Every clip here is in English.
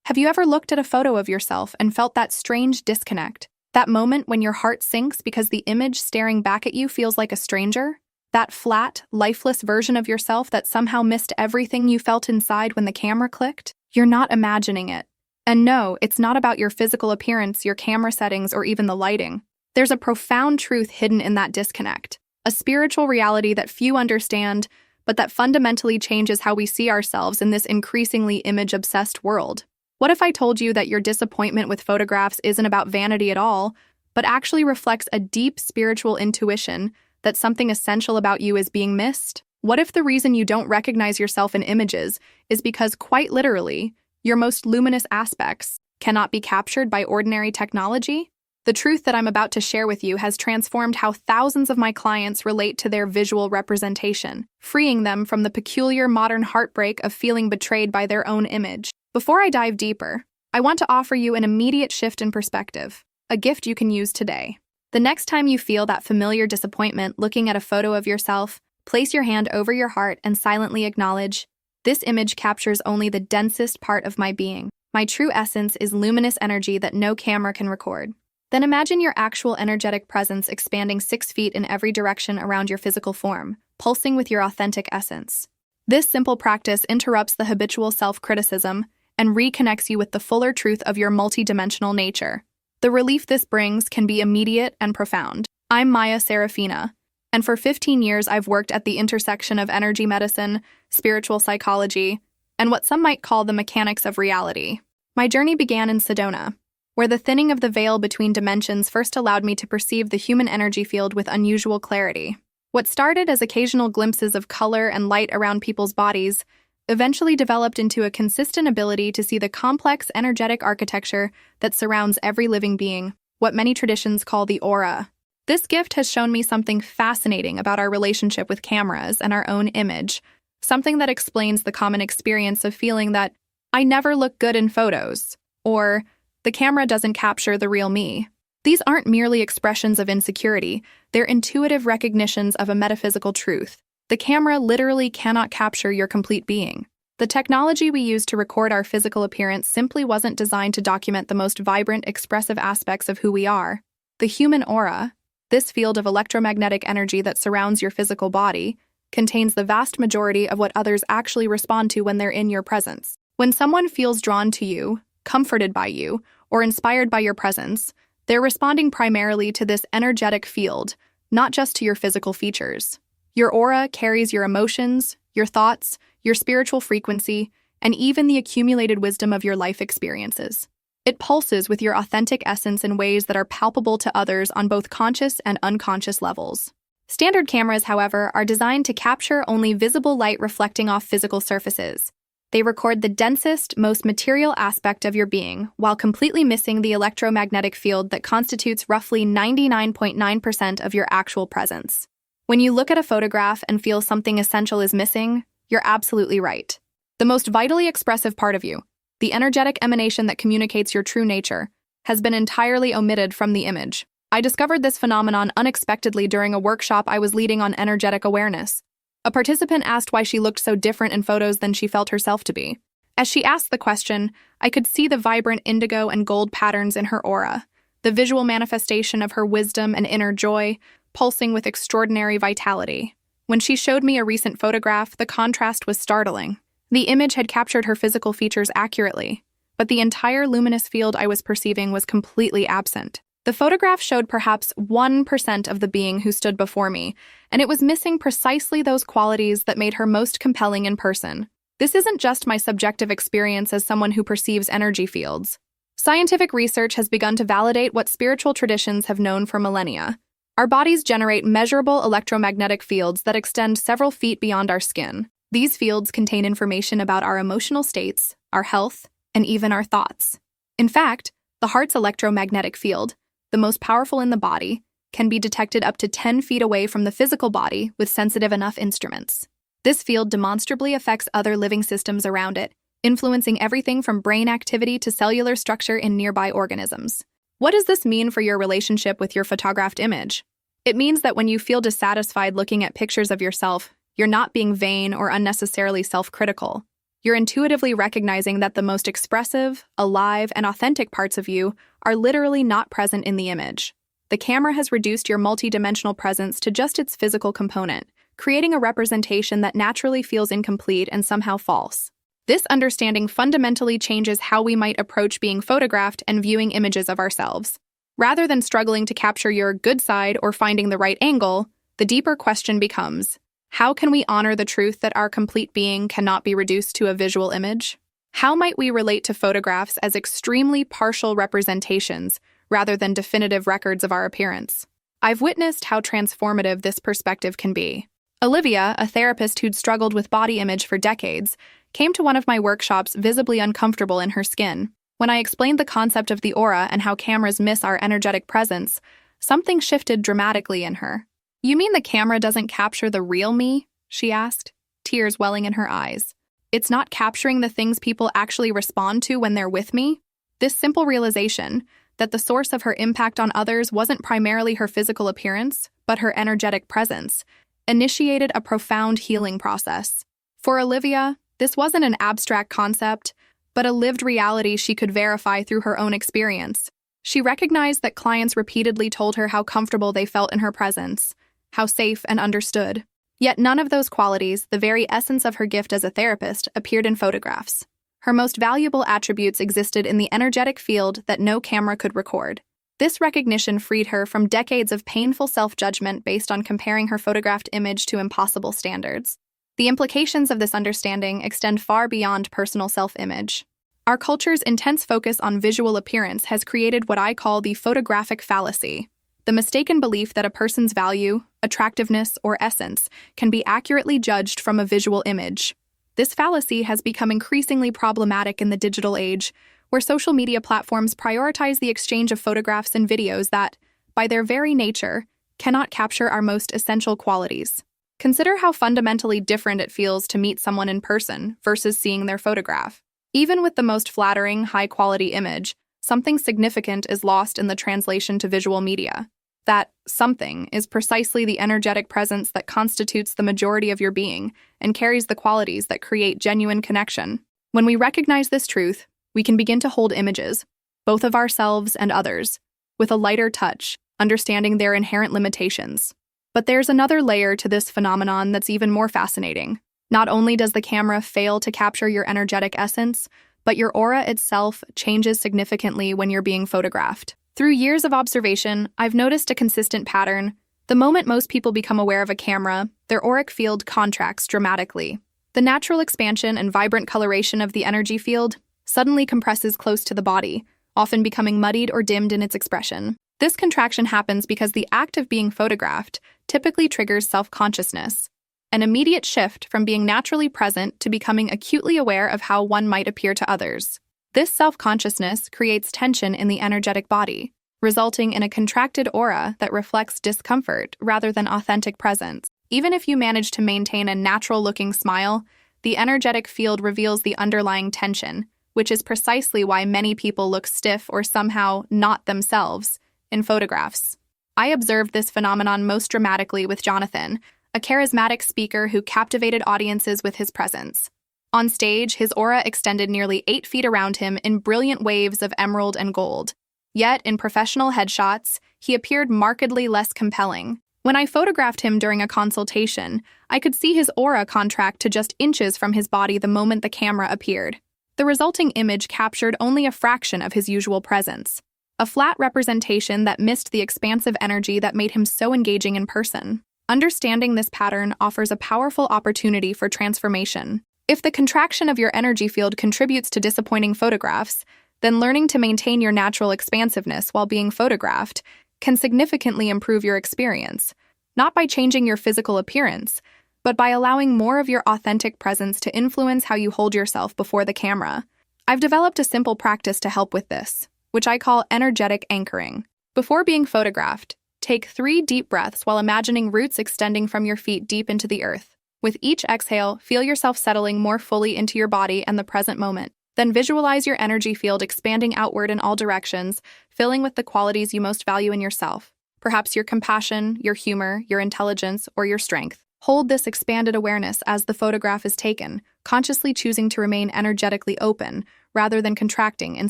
Have you ever looked at a photo of yourself and felt that strange disconnect? That moment when your heart sinks because the image staring back at you feels like a stranger? That flat, lifeless version of yourself that somehow missed everything you felt inside when the camera clicked? You're not imagining it. And no, it's not about your physical appearance, your camera settings, or even the lighting. There's a profound truth hidden in that disconnect, a spiritual reality that few understand, but that fundamentally changes how we see ourselves in this increasingly image-obsessed world. What if I told you that your disappointment with photographs isn't about vanity at all, but actually reflects a deep spiritual intuition that something essential about you is being missed? What if the reason you don't recognize yourself in images is because, quite literally, your most luminous aspects cannot be captured by ordinary technology? The truth that I'm about to share with you has transformed how thousands of my clients relate to their visual representation, freeing them from the peculiar modern heartbreak of feeling betrayed by their own image. Before I dive deeper, I want to offer you an immediate shift in perspective, a gift you can use today. The next time you feel that familiar disappointment looking at a photo of yourself, place your hand over your heart and silently acknowledge, "This image captures only the densest part of my being. My true essence is luminous energy that no camera can record." Then imagine your actual energetic presence expanding 6 feet in every direction around your physical form, pulsing with your authentic essence. This simple practice interrupts the habitual self-criticism and reconnects you with the fuller truth of your multidimensional nature. The relief this brings can be immediate and profound. I'm Maya Seraphina, and for 15 years I've worked at the intersection of energy medicine, spiritual psychology, and what some might call the mechanics of reality. My journey began in Sedona, where the thinning of the veil between dimensions first allowed me to perceive the human energy field with unusual clarity. What started as occasional glimpses of color and light around people's bodies eventually developed into a consistent ability to see the complex energetic architecture that surrounds every living being, what many traditions call the aura. This gift has shown me something fascinating about our relationship with cameras and our own image, something that explains the common experience of feeling that I never look good in photos, or the camera doesn't capture the real me. These aren't merely expressions of insecurity, they're intuitive recognitions of a metaphysical truth. The camera literally cannot capture your complete being. The technology we use to record our physical appearance simply wasn't designed to document the most vibrant, expressive aspects of who we are. The human aura, this field of electromagnetic energy that surrounds your physical body, contains the vast majority of what others actually respond to when they're in your presence. When someone feels drawn to you, comforted by you, or inspired by your presence, they're responding primarily to this energetic field, not just to your physical features. Your aura carries your emotions, your thoughts, your spiritual frequency, and even the accumulated wisdom of your life experiences. It pulses with your authentic essence in ways that are palpable to others on both conscious and unconscious levels. Standard cameras, however, are designed to capture only visible light reflecting off physical surfaces. They record the densest, most material aspect of your being, while completely missing the electromagnetic field that constitutes roughly 99.9% of your actual presence. When you look at a photograph and feel something essential is missing, you're absolutely right. The most vitally expressive part of you, the energetic emanation that communicates your true nature, has been entirely omitted from the image. I discovered this phenomenon unexpectedly during a workshop I was leading on energetic awareness. A participant asked why she looked so different in photos than she felt herself to be. As she asked the question, I could see the vibrant indigo and gold patterns in her aura, the visual manifestation of her wisdom and inner joy, pulsing with extraordinary vitality. When she showed me a recent photograph, the contrast was startling. The image had captured her physical features accurately, but the entire luminous field I was perceiving was completely absent. The photograph showed perhaps 1% of the being who stood before me, and it was missing precisely those qualities that made her most compelling in person. This isn't just my subjective experience as someone who perceives energy fields. Scientific research has begun to validate what spiritual traditions have known for millennia. Our bodies generate measurable electromagnetic fields that extend several feet beyond our skin. These fields contain information about our emotional states, our health, and even our thoughts. In fact, the heart's electromagnetic field, the most powerful in the body, can be detected up to 10 feet away from the physical body with sensitive enough instruments. This field demonstrably affects other living systems around it, influencing everything from brain activity to cellular structure in nearby organisms. What does this mean for your relationship with your photographed image? It means that when you feel dissatisfied looking at pictures of yourself, you're not being vain or unnecessarily self-critical. You're intuitively recognizing that the most expressive, alive, and authentic parts of you are literally not present in the image. The camera has reduced your multidimensional presence to just its physical component, creating a representation that naturally feels incomplete and somehow false. This understanding fundamentally changes how we might approach being photographed and viewing images of ourselves. Rather than struggling to capture your good side or finding the right angle, the deeper question becomes, how can we honor the truth that our complete being cannot be reduced to a visual image? How might we relate to photographs as extremely partial representations rather than definitive records of our appearance? I've witnessed how transformative this perspective can be. Olivia, a therapist who'd struggled with body image for decades, came to one of my workshops visibly uncomfortable in her skin. When I explained the concept of the aura and how cameras miss our energetic presence, something shifted dramatically in her. "You mean the camera doesn't capture the real me?" she asked, tears welling in her eyes. "It's not capturing the things people actually respond to when they're with me?" This simple realization, that the source of her impact on others wasn't primarily her physical appearance, but her energetic presence, initiated a profound healing process. For Olivia, this wasn't an abstract concept, but a lived reality she could verify through her own experience. She recognized that clients repeatedly told her how comfortable they felt in her presence, how safe and understood. Yet none of those qualities, the very essence of her gift as a therapist, appeared in photographs. Her most valuable attributes existed in the energetic field that no camera could record. This recognition freed her from decades of painful self-judgment based on comparing her photographed image to impossible standards. The implications of this understanding extend far beyond personal self-image. Our culture's intense focus on visual appearance has created what I call the photographic fallacy, the mistaken belief that a person's value, attractiveness, or essence can be accurately judged from a visual image. This fallacy has become increasingly problematic in the digital age, where social media platforms prioritize the exchange of photographs and videos that, by their very nature, cannot capture our most essential qualities. Consider how fundamentally different it feels to meet someone in person versus seeing their photograph. Even with the most flattering, high-quality image, something significant is lost in the translation to visual media. That something is precisely the energetic presence that constitutes the majority of your being and carries the qualities that create genuine connection. When we recognize this truth, we can begin to hold images, both of ourselves and others, with a lighter touch, understanding their inherent limitations. But there's another layer to this phenomenon that's even more fascinating. Not only does the camera fail to capture your energetic essence, but your aura itself changes significantly when you're being photographed. Through years of observation, I've noticed a consistent pattern. The moment most people become aware of a camera, their auric field contracts dramatically. The natural expansion and vibrant coloration of the energy field suddenly compresses close to the body, often becoming muddied or dimmed in its expression. This contraction happens because the act of being photographed typically triggers self-consciousness, an immediate shift from being naturally present to becoming acutely aware of how one might appear to others. This self-consciousness creates tension in the energetic body, resulting in a contracted aura that reflects discomfort rather than authentic presence. Even if you manage to maintain a natural-looking smile, the energetic field reveals the underlying tension, which is precisely why many people look stiff or somehow not themselves in photographs. I observed this phenomenon most dramatically with Jonathan, a charismatic speaker who captivated audiences with his presence. On stage, his aura extended nearly 8 feet around him in brilliant waves of emerald and gold. Yet, in professional headshots, he appeared markedly less compelling. When I photographed him during a consultation, I could see his aura contract to just inches from his body the moment the camera appeared. The resulting image captured only a fraction of his usual presence, a flat representation that missed the expansive energy that made him so engaging in person. Understanding this pattern offers a powerful opportunity for transformation. If the contraction of your energy field contributes to disappointing photographs, then learning to maintain your natural expansiveness while being photographed can significantly improve your experience, not by changing your physical appearance, but by allowing more of your authentic presence to influence how you hold yourself before the camera. I've developed a simple practice to help with this, which I call energetic anchoring. Before being photographed, take 3 deep breaths while imagining roots extending from your feet deep into the earth. With each exhale, feel yourself settling more fully into your body and the present moment. Then visualize your energy field expanding outward in all directions, filling with the qualities you most value in yourself. Perhaps your compassion, your humor, your intelligence, or your strength. Hold this expanded awareness as the photograph is taken, consciously choosing to remain energetically open rather than contracting in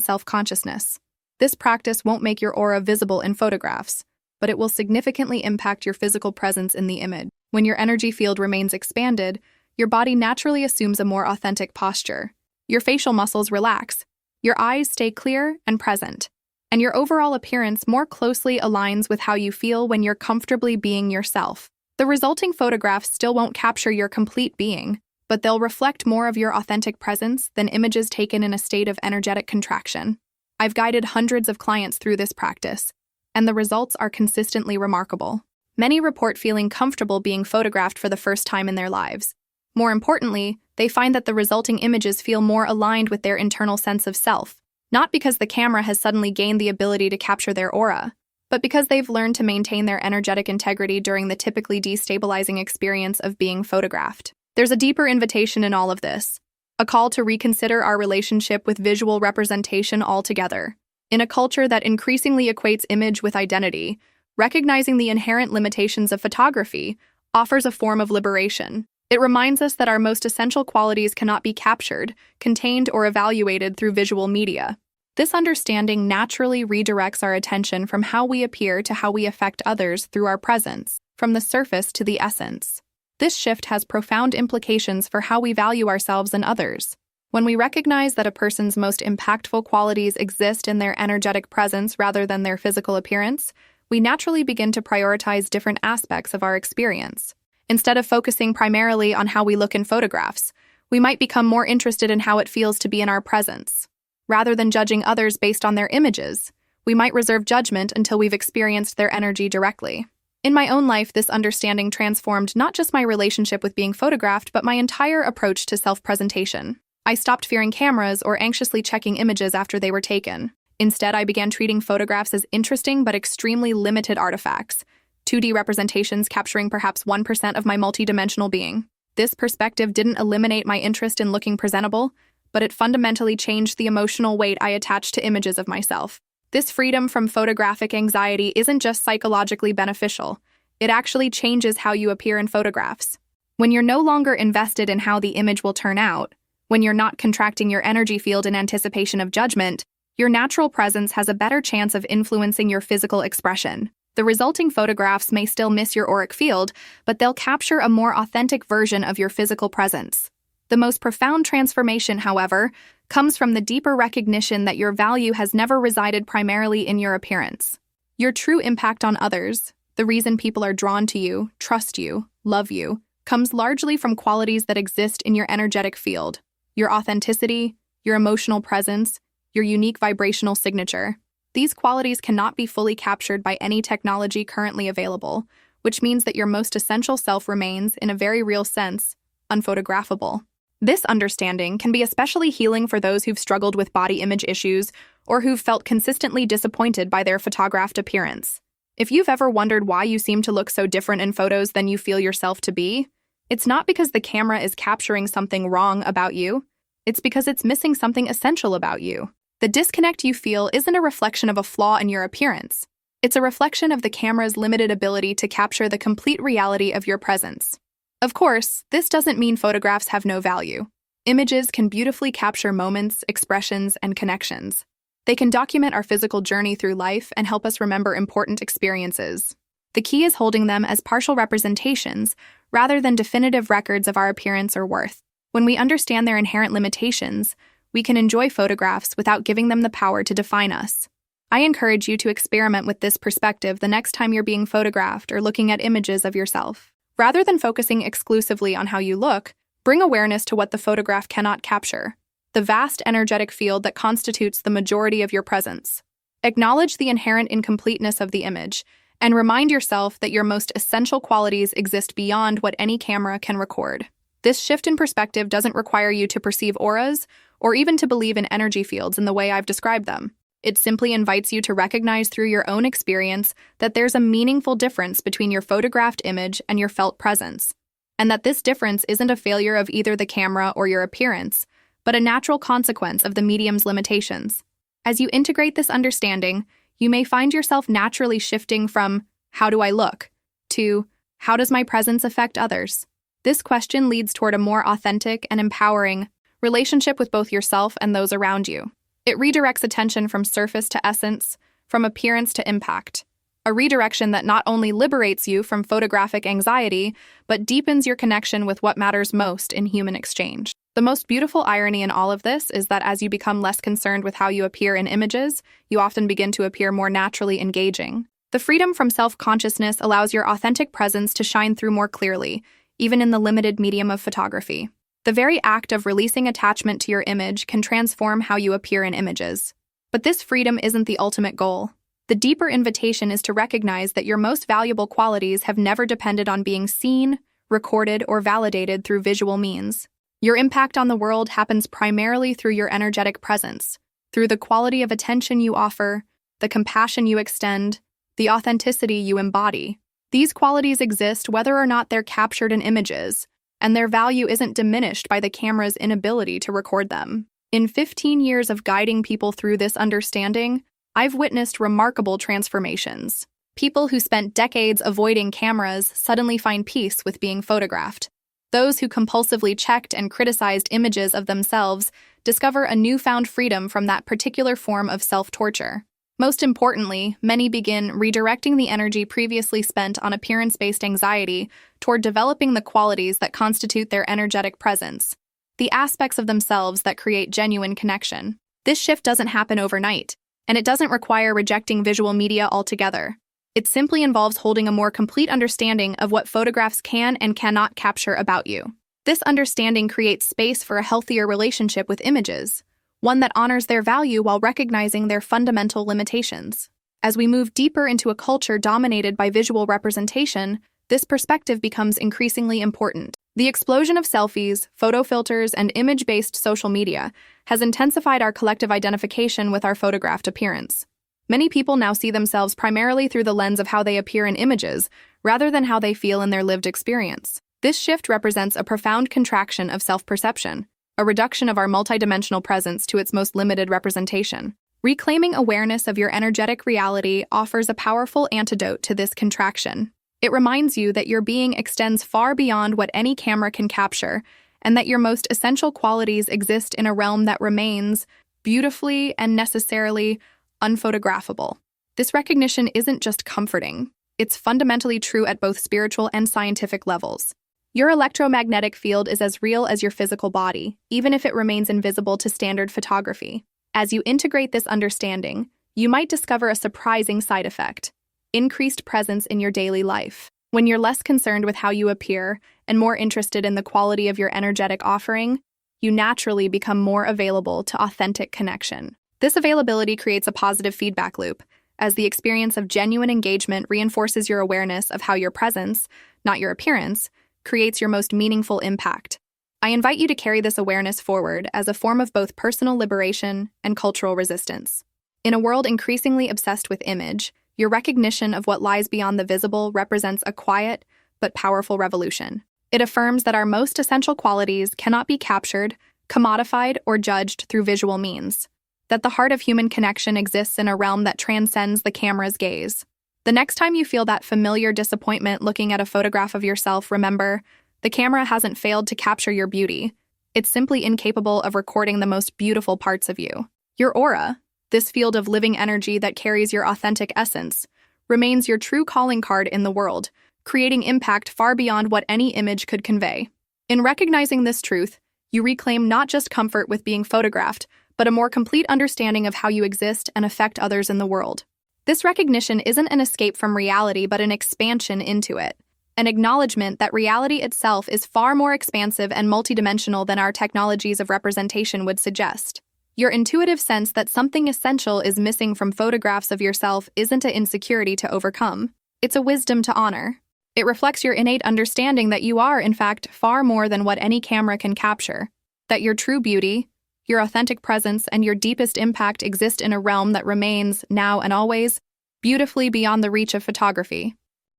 self-consciousness. This practice won't make your aura visible in photographs, but it will significantly impact your physical presence in the image. When your energy field remains expanded, your body naturally assumes a more authentic posture. Your facial muscles relax, your eyes stay clear and present, and your overall appearance more closely aligns with how you feel when you're comfortably being yourself. The resulting photographs still won't capture your complete being, but they'll reflect more of your authentic presence than images taken in a state of energetic contraction. I've guided hundreds of clients through this practice, and the results are consistently remarkable. Many report feeling comfortable being photographed for the first time in their lives. More importantly, they find that the resulting images feel more aligned with their internal sense of self, not because the camera has suddenly gained the ability to capture their aura, but because they've learned to maintain their energetic integrity during the typically destabilizing experience of being photographed. There's a deeper invitation in all of this, a call to reconsider our relationship with visual representation altogether. In a culture that increasingly equates image with identity, recognizing the inherent limitations of photography offers a form of liberation. It reminds us that our most essential qualities cannot be captured, contained, or evaluated through visual media. This understanding naturally redirects our attention from how we appear to how we affect others through our presence, from the surface to the essence. This shift has profound implications for how we value ourselves and others. When we recognize that a person's most impactful qualities exist in their energetic presence rather than their physical appearance, we naturally begin to prioritize different aspects of our experience. Instead of focusing primarily on how we look in photographs, we might become more interested in how it feels to be in our presence. Rather than judging others based on their images, we might reserve judgment until we've experienced their energy directly. In my own life, this understanding transformed not just my relationship with being photographed, but my entire approach to self-presentation. I stopped fearing cameras or anxiously checking images after they were taken. Instead, I began treating photographs as interesting but extremely limited artifacts, 2D representations capturing perhaps 1% of my multidimensional being. This perspective didn't eliminate my interest in looking presentable, but it fundamentally changed the emotional weight I attached to images of myself. This freedom from photographic anxiety isn't just psychologically beneficial, it actually changes how you appear in photographs. When you're no longer invested in how the image will turn out, when you're not contracting your energy field in anticipation of judgment, your natural presence has a better chance of influencing your physical expression. The resulting photographs may still miss your auric field, but they'll capture a more authentic version of your physical presence. The most profound transformation, however, comes from the deeper recognition that your value has never resided primarily in your appearance. Your true impact on others, the reason people are drawn to you, trust you, love you, comes largely from qualities that exist in your energetic field. Your authenticity, your emotional presence, your unique vibrational signature. These qualities cannot be fully captured by any technology currently available, which means that your most essential self remains, in a very real sense, unphotographable. This understanding can be especially healing for those who've struggled with body image issues or who've felt consistently disappointed by their photographed appearance. If you've ever wondered why you seem to look so different in photos than you feel yourself to be, it's not because the camera is capturing something wrong about you. It's because it's missing something essential about you. The disconnect you feel isn't a reflection of a flaw in your appearance. It's a reflection of the camera's limited ability to capture the complete reality of your presence. Of course, this doesn't mean photographs have no value. Images can beautifully capture moments, expressions, and connections. They can document our physical journey through life and help us remember important experiences. The key is holding them as partial representations rather than definitive records of our appearance or worth. When we understand their inherent limitations, we can enjoy photographs without giving them the power to define us. I encourage you to experiment with this perspective the next time you're being photographed or looking at images of yourself. Rather than focusing exclusively on how you look, bring awareness to what the photograph cannot capture, the vast energetic field that constitutes the majority of your presence. Acknowledge the inherent incompleteness of the image, and remind yourself that your most essential qualities exist beyond what any camera can record. This shift in perspective doesn't require you to perceive auras or even to believe in energy fields in the way I've described them. It simply invites you to recognize through your own experience that there's a meaningful difference between your photographed image and your felt presence, and that this difference isn't a failure of either the camera or your appearance, but a natural consequence of the medium's limitations. As you integrate this understanding, you may find yourself naturally shifting from "how do I look?" to "how does my presence affect others?" This question leads toward a more authentic and empowering relationship with both yourself and those around you. It redirects attention from surface to essence, from appearance to impact. A redirection that not only liberates you from photographic anxiety, but deepens your connection with what matters most in human exchange. The most beautiful irony in all of this is that as you become less concerned with how you appear in images, you often begin to appear more naturally engaging. The freedom from self-consciousness allows your authentic presence to shine through more clearly, even in the limited medium of photography. The very act of releasing attachment to your image can transform how you appear in images. But this freedom isn't the ultimate goal. The deeper invitation is to recognize that your most valuable qualities have never depended on being seen, recorded, or validated through visual means. Your impact on the world happens primarily through your energetic presence, through the quality of attention you offer, the compassion you extend, the authenticity you embody. These qualities exist whether or not they're captured in images, and their value isn't diminished by the camera's inability to record them. In 15 years of guiding people through this understanding, I've witnessed remarkable transformations. People who spent decades avoiding cameras suddenly find peace with being photographed. Those who compulsively checked and criticized images of themselves discover a newfound freedom from that particular form of self-torture. Most importantly, many begin redirecting the energy previously spent on appearance-based anxiety toward developing the qualities that constitute their energetic presence, the aspects of themselves that create genuine connection. This shift doesn't happen overnight, and it doesn't require rejecting visual media altogether. It simply involves holding a more complete understanding of what photographs can and cannot capture about you. This understanding creates space for a healthier relationship with images, one that honors their value while recognizing their fundamental limitations. As we move deeper into a culture dominated by visual representation, this perspective becomes increasingly important. The explosion of selfies, photo filters, and image-based social media has intensified our collective identification with our photographed appearance. Many people now see themselves primarily through the lens of how they appear in images, rather than how they feel in their lived experience. This shift represents a profound contraction of self-perception, a reduction of our multidimensional presence to its most limited representation. Reclaiming awareness of your energetic reality offers a powerful antidote to this contraction. It reminds you that your being extends far beyond what any camera can capture, and that your most essential qualities exist in a realm that remains beautifully and necessarily unphotographable. This recognition isn't just comforting, it's fundamentally true at both spiritual and scientific levels. Your electromagnetic field is as real as your physical body, even if it remains invisible to standard photography. As you integrate this understanding, you might discover a surprising side effect: increased presence in your daily life. When you're less concerned with how you appear and more interested in the quality of your energetic offering, you naturally become more available to authentic connection. This availability creates a positive feedback loop, as the experience of genuine engagement reinforces your awareness of how your presence, not your appearance, creates your most meaningful impact. I invite you to carry this awareness forward as a form of both personal liberation and cultural resistance. In a world increasingly obsessed with image, your recognition of what lies beyond the visible represents a quiet but powerful revolution. It affirms that our most essential qualities cannot be captured, commodified, or judged through visual means, that the heart of human connection exists in a realm that transcends the camera's gaze. The next time you feel that familiar disappointment looking at a photograph of yourself, remember, the camera hasn't failed to capture your beauty. It's simply incapable of recording the most beautiful parts of you. Your aura, this field of living energy that carries your authentic essence, remains your true calling card in the world, creating impact far beyond what any image could convey. In recognizing this truth, you reclaim not just comfort with being photographed, but a more complete understanding of how you exist and affect others in the world. This recognition isn't an escape from reality, but an expansion into it, an acknowledgement that reality itself is far more expansive and multidimensional than our technologies of representation would suggest. Your intuitive sense that something essential is missing from photographs of yourself isn't an insecurity to overcome. It's a wisdom to honor. It reflects your innate understanding that you are, in fact, far more than what any camera can capture, that your true beauty, your authentic presence, and your deepest impact exist in a realm that remains, now and always, beautifully beyond the reach of photography.